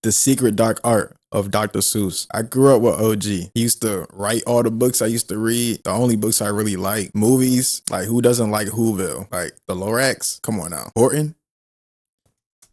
The Secret Dark Art of Dr. Seuss. I grew up with OG. He used to write all the books I used to read. The only books I really like. Movies, like who doesn't like Whoville? Like the ALYARICX? Come on now. Horton?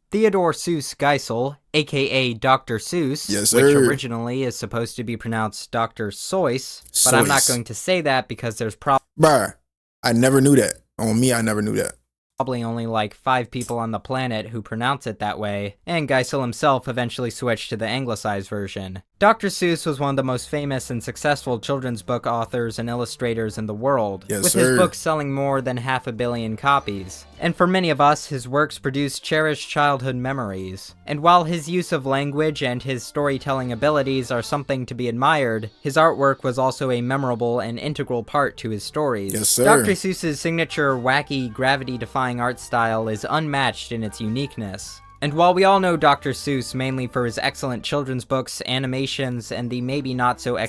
Theodore Seuss Geisel, aka Dr. Seuss, Yes, which sir. originally is supposed to be pronounced Dr. Seuss, but I'm not Seuss. going to say that because there's Bruh, I never knew that. On me, I never knew that. probably only like 5 people on the planet who pronounce it that way, and Geisel himself eventually switched to the anglicized version. Dr. Seuss was one of the most famous and successful children's book authors and illustrators in the world, Yes, with sir. his books selling more than 500 million copies. And for many of us, his works produce cherished childhood memories. And while his use of language and his storytelling abilities are something to be admired, his artwork was also a memorable and integral part to his stories. Yes, sir. Dr. Seuss's signature, wacky, gravity-defying art style is unmatched in its uniqueness. And while we all know Dr. Seuss mainly for his excellent children's books, animations, and the maybe not so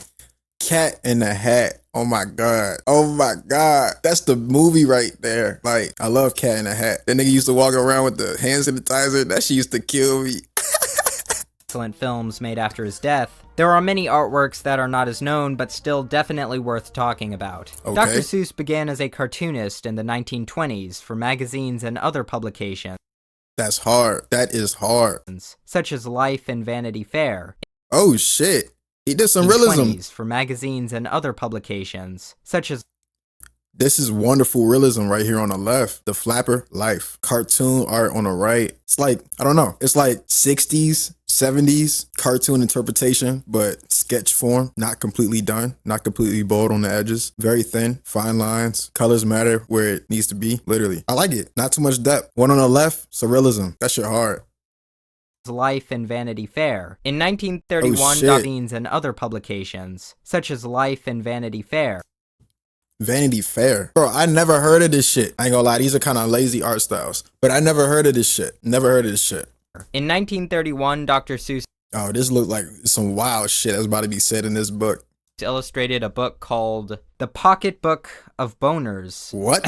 Cat in the Hat. Oh my god. Oh my god. That's the movie right there. Like, I love Cat in the Hat. That nigga used to walk around with the hand sanitizer. That shit used to kill me. excellent films made after his death, there are many artworks that are not as known but still definitely worth talking about. Okay. Dr. Seuss began as a cartoonist in the 1920s for magazines and other publications, That's hard. That is hard. such as Life and Vanity Fair. Oh shit. He did some In the realism. 20s for magazines and other publications, such as This is wonderful realism right here on the left. The Flapper Life. Cartoon art on the right. It's like, I don't know. It's like 60s, 70s cartoon interpretation, but sketch form. Not completely done. Not completely bold on the edges. Very thin. Fine lines. Colors matter where it needs to be. Literally. I like it. Not too much depth. One on the left, surrealism. That shit hard. Life and Vanity Fair. In 1931, Oh, shit. magazines and other publications, such as Life and Vanity Fair. Vanity Fair. Bro, I never heard of this shit. I ain't gonna lie, these are kind of lazy art styles. But I never heard of this shit. Never heard of this shit. In 1931, Dr. Seuss Oh, this looked like some wild shit that's about to be said in this book. illustrated a book called The Pocketbook of Boners. What?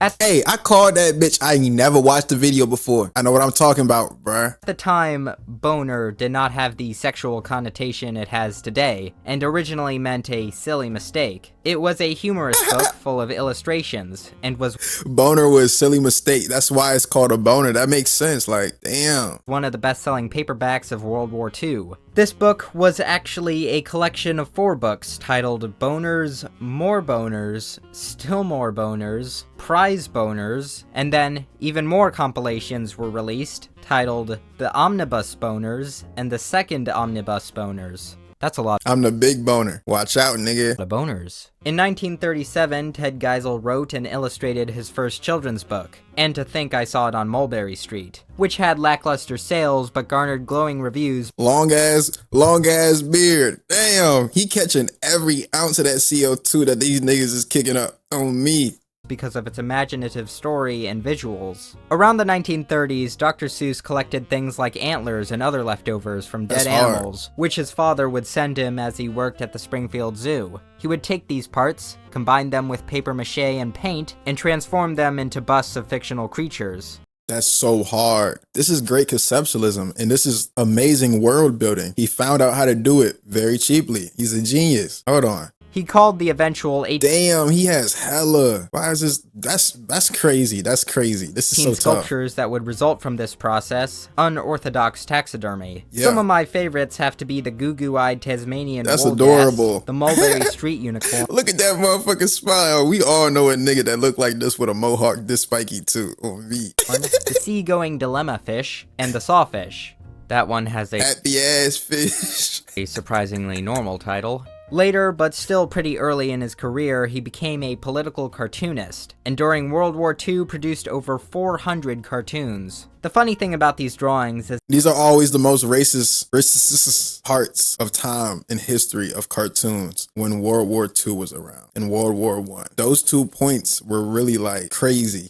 At Hey, I called that bitch. I ain't never watched the video before. I know what I'm talking about, bruh. the time, boner did not have the sexual connotation it has today, and originally meant a silly mistake. It was a humorous book full of illustrations, and was Boner was silly mistake. That's why it's called a boner. That makes sense. Like, damn. one of the best-selling paperbacks of World War II. This book was actually a collection of 4 books titled Boners, More Boners, Still More Boners, Prize Boners, and then even more compilations were released titled The Omnibus Boners and The Second Omnibus Boners. That's a lot I'm the big boner. Watch out, nigga. of boners. In 1937, Ted Geisel wrote and illustrated his first children's book, And to Think I Saw It on Mulberry Street, which had lackluster sales but garnered glowing reviews Long ass beard. Damn. He catching every ounce of that CO2 that these niggas is kicking up on me. because of its imaginative story and visuals. Around the 1930s, Dr. Seuss collected things like antlers and other leftovers from dead That's hard. animals, which his father would send him as he worked at the Springfield Zoo. He would take these parts, combine them with paper mache and paint, and transform them into busts of fictional creatures. That's so hard. This is great conceptualism, and this is amazing world building. He found out how to do it very cheaply. He's a genius. Hold on. He called the eventual Damn, he has hella. Why is this? That's crazy. That's crazy. This is 18 so tough. sculptures that would result from this process, unorthodox taxidermy. Yeah. Some of my favorites have to be the goo-goo-eyed Tasmanian That's wool adorable. gas, the Mulberry Street unicorn, Look at that motherfucking smile. We all know a nigga that look like this with a mohawk this spiky too. On me. the seagoing dilemma fish, and the sawfish. That one has Happy ass fish. a surprisingly normal title. Later, but still pretty early in his career, he became a political cartoonist, and during World War II produced over 400 cartoons. The funny thing about these drawings is These are always the most racist parts of time in history of cartoons when World War II was around and World War I. Those 2 points were really like crazy.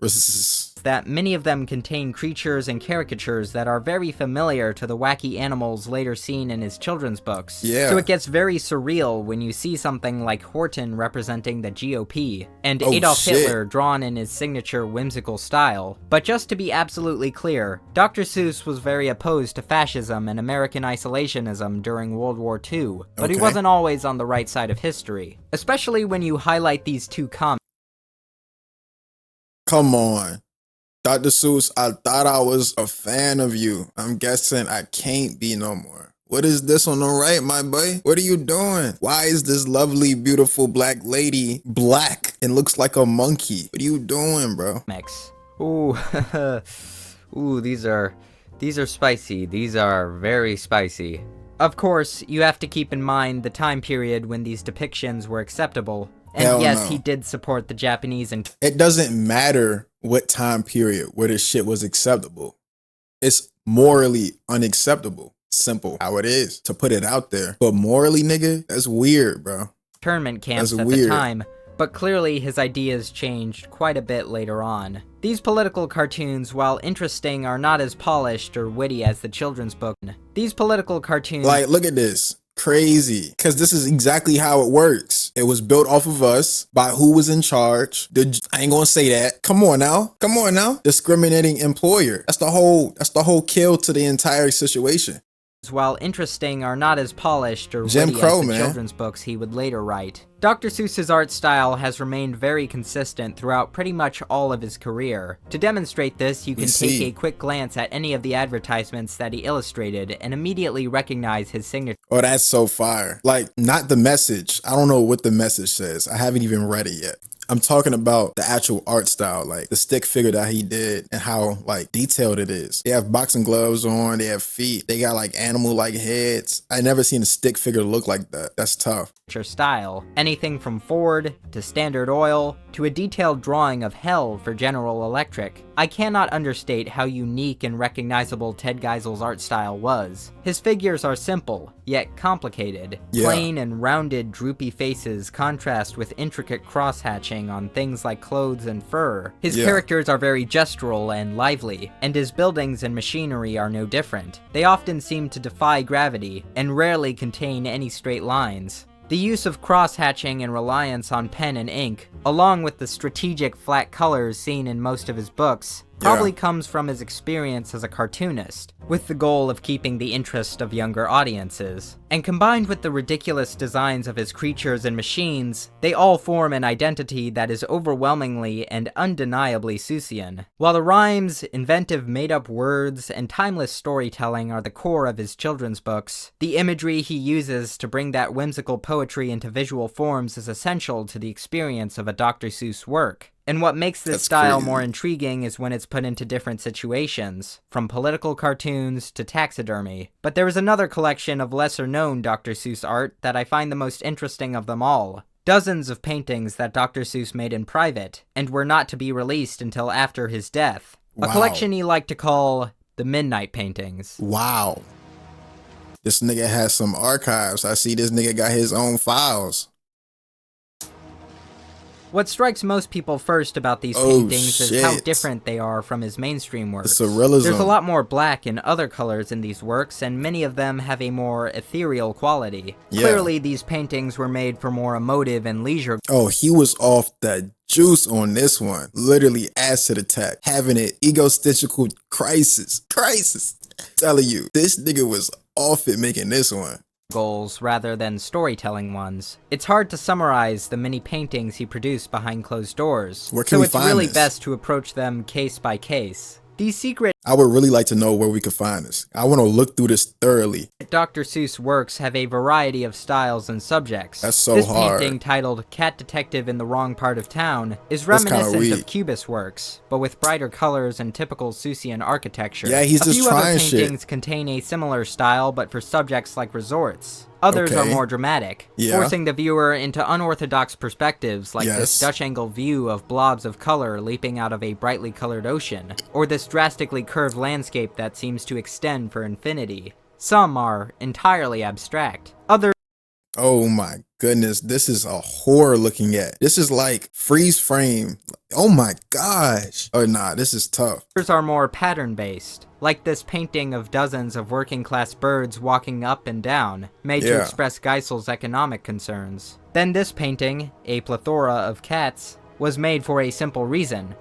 that many of them contain creatures and caricatures that are very familiar to the wacky animals later seen in his children's books. Yeah. So it gets very surreal when you see something like Horton representing the GOP, and Oh, Adolf shit. Hitler drawn in his signature whimsical style. But just to be absolutely clear, career, Dr. Seuss was very opposed to fascism and American isolationism during World War II, but he wasn't always on the right side of history, especially when you highlight these two comments. Come on. Dr. Seuss, I thought I was a fan of you. I'm guessing I can't be no more. What is this on the right, my boy? What are you doing? Why is this lovely, beautiful black lady black and looks like a monkey? What are you doing, bro? Ooh, ooh, these are spicy. These are very spicy. Of course, you have to keep in mind the time period when these depictions were acceptable. And Hell yes, no. he did support the Japanese and It doesn't matter what time period where this shit was acceptable. It's morally unacceptable. Simple how it is to put it out there. But morally, nigga, that's weird, bro. internment camps That's at weird. the time, but clearly his ideas changed quite a bit later on. These political cartoons, while interesting, are not as polished or witty as the children's book. These political cartoons... Like, look at this. Crazy. Because this is exactly how it works. It was built off of us by who was in charge. I ain't gonna say that. Come on now. Come on now. Discriminating employer. That's the whole kill to the entire situation. while interesting, are not as polished or Jim witty Crow, as the man. children's books he would later write. Dr. Seuss's art style has remained very consistent throughout pretty much all of his career. To demonstrate this, you can take a quick glance at any of the advertisements that he illustrated and immediately recognize his signature. Oh, that's so fire. Like, not the message. I don't know what the message says. I haven't even read it yet. I'm talking about the actual art style, like the stick figure that he did and how like detailed it is. They have boxing gloves on, they have feet, they got like animal-like heads. I never seen a stick figure look like that. That's tough. Style. Anything from Ford, to Standard Oil, to a detailed drawing of hell for General Electric. I cannot understate how unique and recognizable Ted Geisel's art style was. His figures are simple, yet complicated. Yeah. Plain and rounded, droopy faces contrast with intricate cross-hatching on things like clothes and fur. His characters are very gestural and lively, and his buildings and machinery are no different. They often seem to defy gravity, and rarely contain any straight lines. The use of cross-hatching and reliance on pen and ink, along with the strategic flat colors seen in most of his books, probably comes from his experience as a cartoonist, with the goal of keeping the interest of younger audiences. And combined with the ridiculous designs of his creatures and machines, they all form an identity that is overwhelmingly and undeniably Seussian. While the rhymes, inventive made-up words, and timeless storytelling are the core of his children's books, the imagery he uses to bring that whimsical poetry into visual forms is essential to the experience of a Dr. Seuss work. And what makes this style more intriguing is when it's put into different situations, from political cartoons to taxidermy. But there is another collection of lesser-known Dr. Seuss art that I find the most interesting of them all. Dozens of paintings that Dr. Seuss made in private, and were not to be released until after his death. A collection he liked to call the Midnight Paintings. Wow. This nigga has some archives. I see this nigga got his own files. What strikes most people first about these paintings is how different they are from his mainstream works. The surrealism. There's a lot more black and other colors in these works, and many of them have a more ethereal quality. Clearly, these paintings were made for more emotive and leisure. Oh, he was off the juice on this one. Literally acid attack. Having an egotistical crisis. Telling you, this nigga was off it making this one. Goals rather than storytelling ones. It's hard to summarize the many paintings he produced behind closed doors, so it's really best to approach them case by case. These secret I would really like to know where we could find this. I want to look through this thoroughly. Dr. Seuss works have a variety of styles and subjects. That's so hard. This painting, titled Cat Detective in the Wrong Part of Town, is reminiscent of Cubist works, but with brighter colors and typical Seussian architecture. Yeah, he's just trying shit. A few other paintings contain a similar style, but for subjects like resorts. Others are more dramatic, forcing the viewer into unorthodox perspectives like this Dutch angle view of blobs of color leaping out of a brightly colored ocean, or this drastically curved landscape that seems to extend for infinity. Some are entirely abstract. Others Oh my goodness, this is a horror looking at. This is like freeze frame. Oh my gosh. Oh nah, this is tough. are more pattern-based, like this painting of dozens of working-class birds walking up and down, made to express Geisel's economic concerns. Then this painting, a plethora of cats, was made for a simple reason: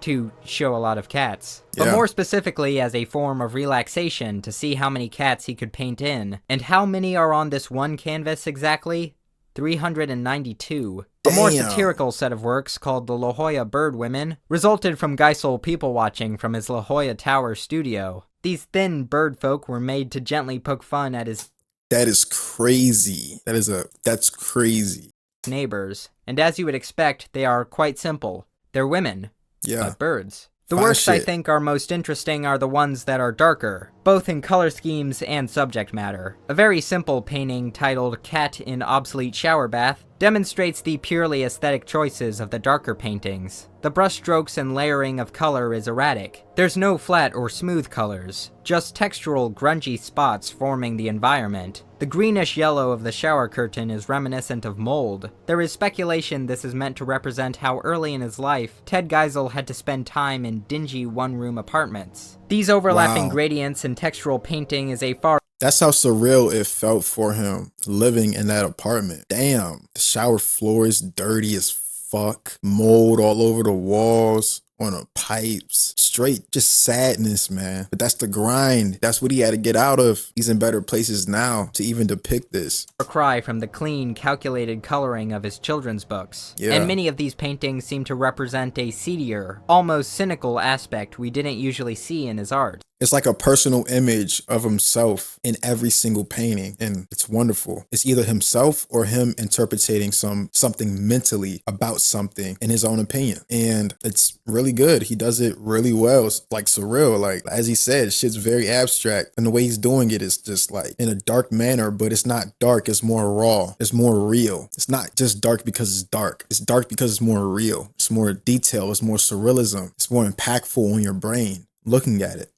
to show a lot of cats, but more specifically as a form of relaxation to see how many cats he could paint in. And how many are on this one canvas exactly? 392. Damn. A more satirical set of works called the La Jolla Bird Women resulted from Geisel people-watching from his La Jolla Tower studio. These thin bird folk were made to gently poke fun at his That is crazy. That's crazy. neighbors, and as you would expect, they are quite simple. They're women, but birds. The Fine works I shit. think are most interesting are the ones that are darker, both in color schemes and subject matter. A very simple painting titled Cat in Obsolete Shower Bath demonstrates the purely aesthetic choices of the darker paintings. The brushstrokes and layering of color is erratic. There's no flat or smooth colors, just textural grungy spots forming the environment. The greenish yellow of the shower curtain is reminiscent of mold. There is speculation this is meant to represent how early in his life, Ted Geisel had to spend time in dingy one-room apartments. These overlapping gradients and textural painting is a far That's how surreal it felt for him living in that apartment. Damn, the shower floor is dirty as fuck. Mold all over the walls, on the pipes. Straight just sadness, man. But that's the grind. That's what he had to get out of. He's in better places now to even depict this. cry from the clean, calculated coloring of his children's books. Yeah. And many of these paintings seem to represent a seedier, almost cynical aspect we didn't usually see in his art. It's like a personal image of himself in every single painting, and it's wonderful. It's either himself or him interpreting something mentally about something in his own opinion, and it's really good. He does it really well. It's like surreal, like as he said, shit's very abstract, and the way he's doing it is just like in a dark manner, but it's not dark. It's more raw. It's more real. It's not just dark because it's dark. It's dark because it's more real. It's more detail. It's more surrealism. It's more impactful on your brain looking at it.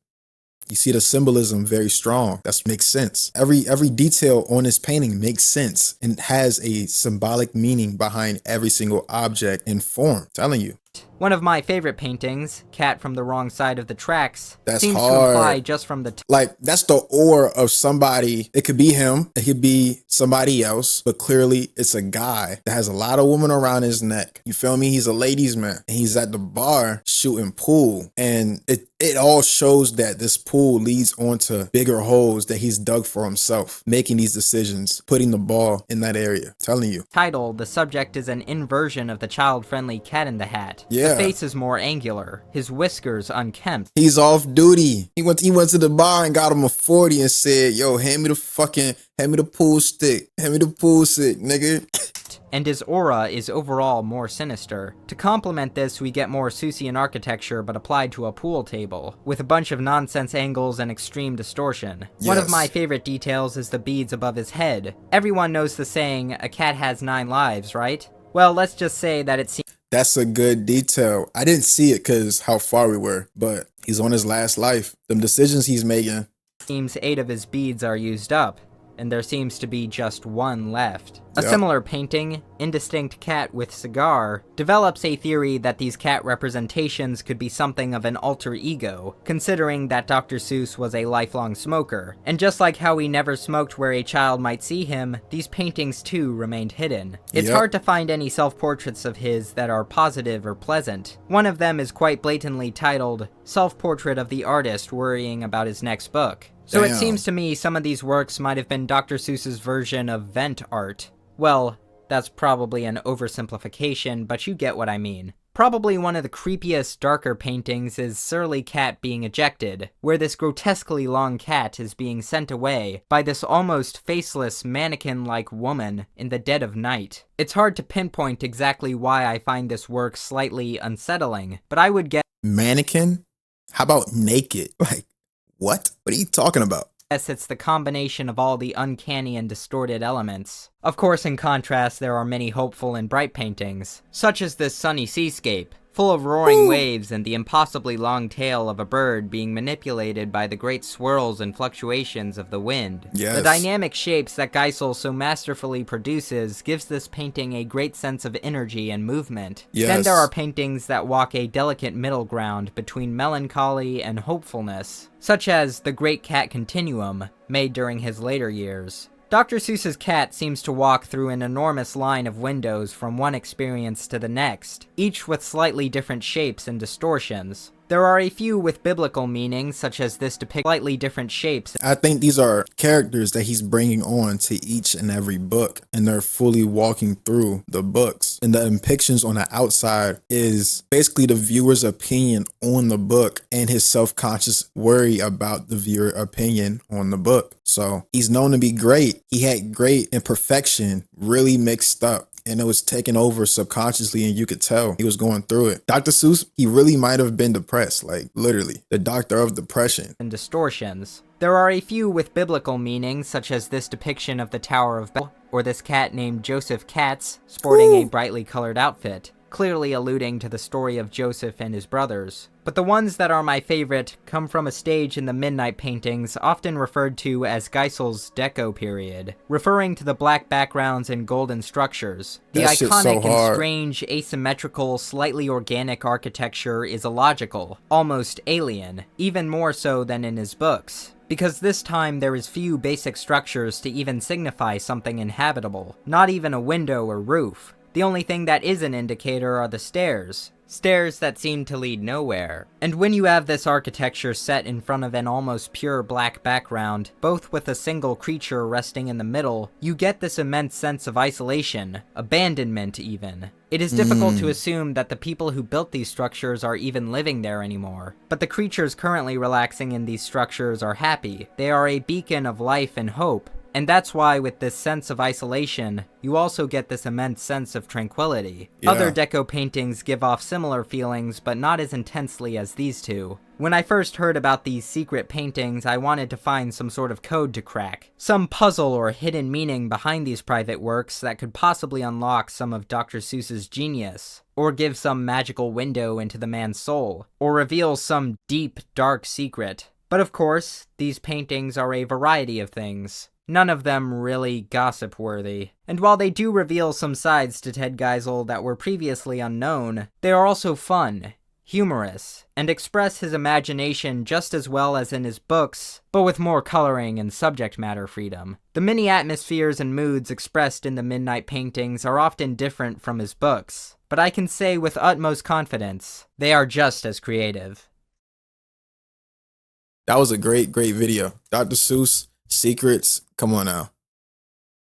You see the symbolism very strong. That makes sense. Every detail on this painting makes sense and has a symbolic meaning behind every single object and form. I'm telling you. One of my favorite paintings, Cat from the Wrong Side of the Tracks, That's seems to hard. imply just from the Like, that's the aura of somebody. It could be him. It could be somebody else. But clearly, it's a guy that has a lot of women around his neck. You feel me? He's a ladies' man. And he's at the bar shooting pool. And it all shows that this pool leads onto bigger holes that he's dug for himself. Making these decisions. Putting the ball in that area. I'm telling you. title, the subject is an inversion of the child-friendly Cat in the Hat. Yeah. The face is more angular, his whiskers unkempt. He's off duty. He went to the bar and got him a 40 and said, yo, hand me the pool stick. Hand me the pool stick, nigga. And his aura is overall more sinister. To complement this, we get more Seussian architecture but applied to a pool table, with a bunch of nonsense angles and extreme distortion. One of Yes. my favorite details is the beads above his head. Everyone knows the saying, a cat has 9 lives, right? Well, let's just say that it seems That's a good detail. I didn't see it because how far we were, but he's on his last life. Them decisions he's making. 8 of his beads are used up, and there seems to be just 1 left. A Yep. similar painting, Indistinct Cat with Cigar, develops a theory that these cat representations could be something of an alter ego, considering that Dr. Seuss was a lifelong smoker. And just like how he never smoked where a child might see him, these paintings too remained hidden. It's Yep. hard to find any self-portraits of his that are positive or pleasant. One of them is quite blatantly titled, Self-Portrait of the Artist Worrying About His Next Book. So it Damn. seems to me some of these works might have been Dr. Seuss's version of vent art. Well, that's probably an oversimplification, but you get what I mean. Probably one of the creepiest, darker paintings is Surly Cat Being Ejected, where this grotesquely long cat is being sent away by this almost faceless, mannequin-like woman in the dead of night. It's hard to pinpoint exactly why I find this work slightly unsettling, but I would guess Mannequin? How about naked? Like, what? What are you talking about? it's the combination of all the uncanny and distorted elements. Of course, in contrast, there are many hopeful and bright paintings, such as this sunny seascape, full of roaring waves and the impossibly long tail of a bird being manipulated by the great swirls and fluctuations of the wind. Yes. The dynamic shapes that Geisel so masterfully produces gives this painting a great sense of energy and movement. Yes. Then there are paintings that walk a delicate middle ground between melancholy and hopefulness, such as The Great Cat Continuum, made during his later years. Dr. Seuss's cat seems to walk through an enormous line of windows from one experience to the next, each with slightly different shapes and distortions. There are a few with biblical meanings, such as this depict slightly different shapes. I think these are characters that he's bringing on to each and every book, and they're fully walking through the books. And the depictions on the outside is basically the viewer's opinion on the book and his self-conscious worry about the viewer opinion on the book. So he's known to be great. He had great and perfection really mixed up. And it was taken over subconsciously, and you could tell he was going through it. Dr. Seuss, he really might have been depressed, like literally, the doctor of depression. And distortions. There are a few with biblical meanings, such as this depiction of the Tower of Babel, or this cat named Joseph Katz, sporting a brightly colored outfit, clearly alluding to the story of Joseph and his brothers. But the ones that are my favorite come from a stage in the Midnight Paintings often referred to as Geisel's Deco period, referring to the black backgrounds and golden structures. The That shit's iconic so and hard. strange, asymmetrical, slightly organic architecture is illogical, almost alien, even more so than in his books. Because this time there is few basic structures to even signify something inhabitable, not even a window or roof. The only thing that is an indicator are the stairs. Stairs that seem to lead nowhere. And when you have this architecture set in front of an almost pure black background, both with a single creature resting in the middle, you get this immense sense of isolation, abandonment even. It is difficult to assume that the people who built these structures are even living there anymore. But the creatures currently relaxing in these structures are happy. They are a beacon of life and hope. And that's why with this sense of isolation, you also get this immense sense of tranquility. Yeah. Other deco paintings give off similar feelings, but not as intensely as these two. When I first heard about these secret paintings, I wanted to find some sort of code to crack. Some puzzle or hidden meaning behind these private works that could possibly unlock some of Dr. Seuss's genius, or give some magical window into the man's soul, or reveal some deep, dark secret. But of course, these paintings are a variety of things. None of them really gossip-worthy. And while they do reveal some sides to Ted Geisel that were previously unknown, they are also fun, humorous, and express his imagination just as well as in his books, but with more coloring and subject matter freedom. The many atmospheres and moods expressed in the Midnight Paintings are often different from his books, but I can say with utmost confidence, they are just as creative. That was a great video. Dr. Seuss, Secrets, come on now.